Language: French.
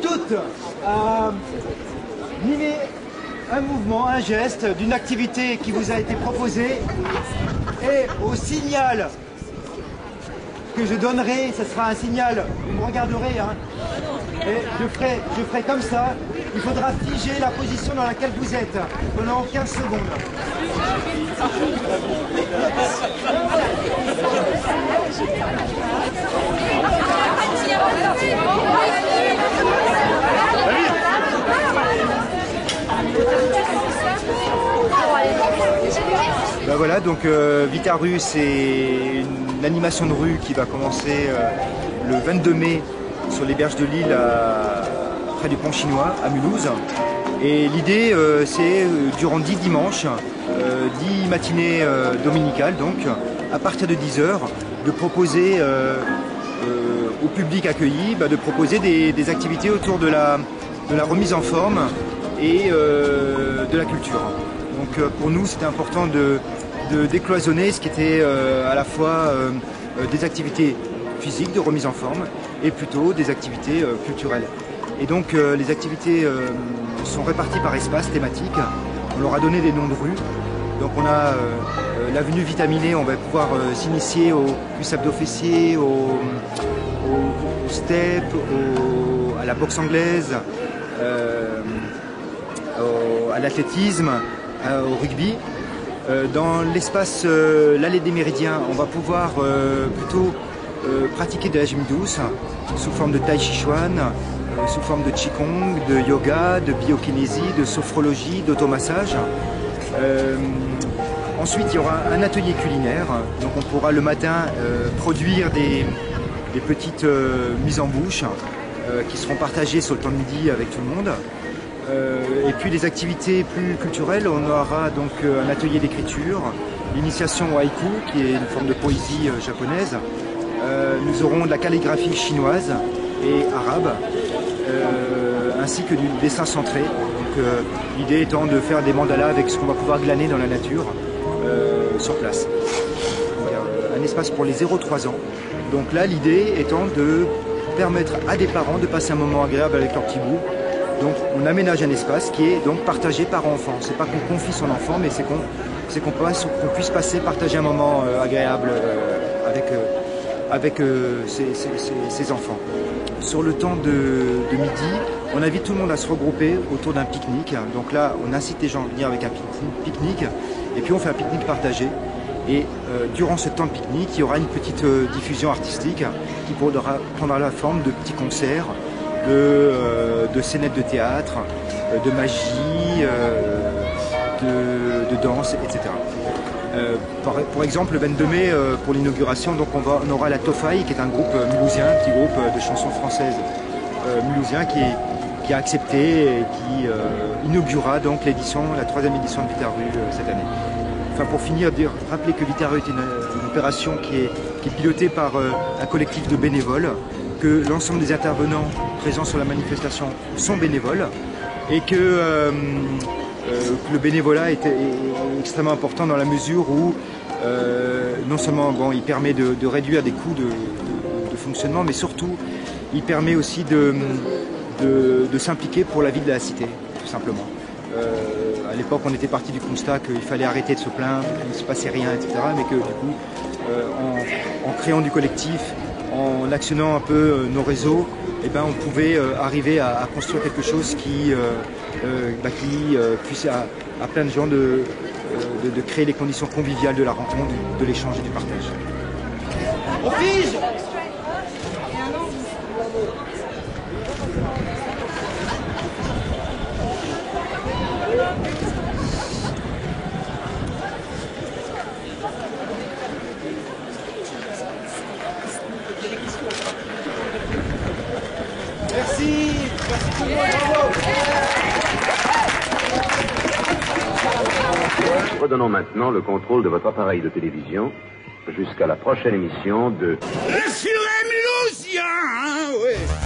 Toutes à mimer un mouvement, un geste d'une activité qui vous a été proposée, et au signal que je donnerai, ce sera un signal, vous me regarderez, hein, et je ferai comme ça, il faudra figer la position dans laquelle vous êtes pendant 15 secondes. Ben voilà, donc Vita-Rue, c'est une animation de rue qui va commencer le 22 mai sur les berges de l'île près du pont chinois à Mulhouse. Et l'idée, c'est durant 10 dimanches, 10 matinées dominicales, donc à partir de 10 h, de proposer au public accueilli, de proposer des activités autour de la remise en forme et de la culture. Donc pour nous, c'était important de décloisonner ce qui était à la fois des activités physiques de remise en forme et plutôt des activités culturelles. Et donc les activités sont réparties par espaces thématiques. On leur a donné des noms de rues. Donc on a l'avenue Vitaminée, on va pouvoir s'initier au cuissable fessier, au step, à la boxe anglaise, à l'athlétisme, au rugby. Dans l'espace l'allée des Méridiens, on va pouvoir plutôt pratiquer de la gym douce sous forme de tai chi chuan, sous forme de qigong, de yoga, de biokinésie, de sophrologie, d'automassage. Ensuite, il y aura un atelier culinaire, donc on pourra le matin produire des petites mises en bouche qui seront partagées sur le temps de midi avec tout le monde. Et puis les activités plus culturelles, on aura donc un atelier d'écriture, l'initiation au haïku, qui est une forme de poésie japonaise. Nous aurons de la calligraphie chinoise et arabe, ainsi que du dessin centré. Donc l'idée étant de faire des mandalas avec ce qu'on va pouvoir glaner dans la nature sur place. Donc, un espace pour les 0-3 ans. Donc là, l'idée étant de permettre à des parents de passer un moment agréable avec leur petit bout. Donc on aménage un espace qui est donc partagé par enfant. C'est pas qu'on confie son enfant, mais c'est qu'on puisse partager un moment agréable avec ses enfants. Sur le temps de midi, on invite tout le monde à se regrouper autour d'un pique-nique. Donc là, on incite les gens à venir avec un pique-nique, et puis on fait un pique-nique partagé. Et durant ce temps de pique-nique, il y aura une petite diffusion artistique qui prendra la forme de petits concerts, de scénettes de théâtre, de magie, de danse, etc. Pour exemple, le 22 mai, pour l'inauguration, donc on aura la Tofaï, qui est un groupe mulhousien, un petit groupe de chansons françaises mulhousien qui a accepté et qui inaugurera donc la 3e édition de Vita-Rue cette année. Enfin, pour finir, rappeler que Vita-Rue est une opération qui est pilotée par un collectif de bénévoles, que l'ensemble des intervenants présents sur la manifestation sont bénévoles et que le bénévolat est extrêmement important dans la mesure où non seulement il permet de réduire des coûts de fonctionnement, mais surtout il permet aussi de s'impliquer pour la vie de la cité, tout simplement. À l'époque, on était parti du constat qu'il fallait arrêter de se plaindre, qu'il ne se passait rien, etc. Mais que du coup, en créant du collectif, en actionnant un peu nos réseaux, on pouvait arriver à construire quelque chose qui puisse à plein de gens de créer les conditions conviviales de la rencontre, de l'échange et du partage. On fige. Merci. Merci tout le monde. Bravo. Redonnons maintenant le contrôle de votre appareil de télévision jusqu'à la prochaine émission de... Le Furet Mulhousien, hein, ouais.